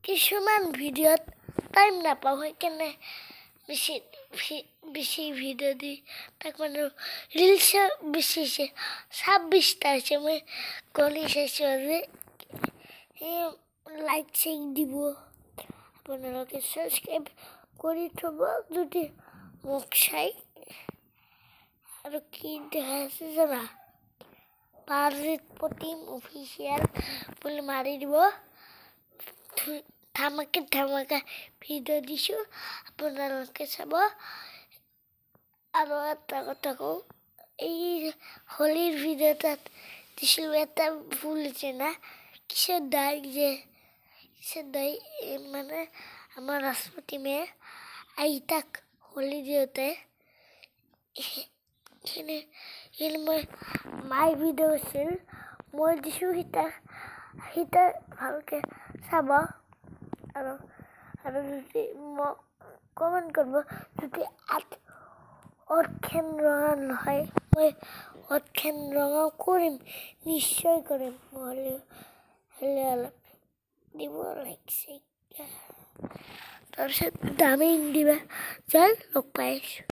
কিছুমান ভিডিঅ'ত টাইম নাপাওঁ সেইকাৰণে বেছি ভিডিঅ' দি তাক মানে ৰিলচ বেছি 26টা হৈছে মই গণি চাইছোঁ আজি সেই লাইক চাইক দিব আপোনালোকে ছাবস্ক্ৰাইব কৰি থ'ব যদি মোক চাই আৰু কি দেখাইছে জানা পাৰ্জিত প্ৰতিম অফিচিয়েল বুলি মাৰি দিব ধামাকা ভিডিঅ' দিছোঁ আপোনালোকে চাব আৰু এটা কথা কওঁ এই হোলীৰ ভিডিঅ' তাত দিছিলোঁ এটা ভুল হৈছে না কিশোৰ দাই মানে আমাৰ ৰাষ্ট্ৰপতি মেয়ে আইতাক হোলী দিওঁতে মই মাই ভিডিঅ' আছিল মই দিছোঁ সীতা ভালকৈ চাব আৰু যদি মোক কমেণ্ট কৰিব যদি অতখেন ৰঙা নহয় মই অতখেন ৰঙা কৰিম নিশ্চয় কৰিম হ'লে অলপ দিব লাইক চাইক তাৰপিছত দামী দিবা যাই লগ পাই আছোঁ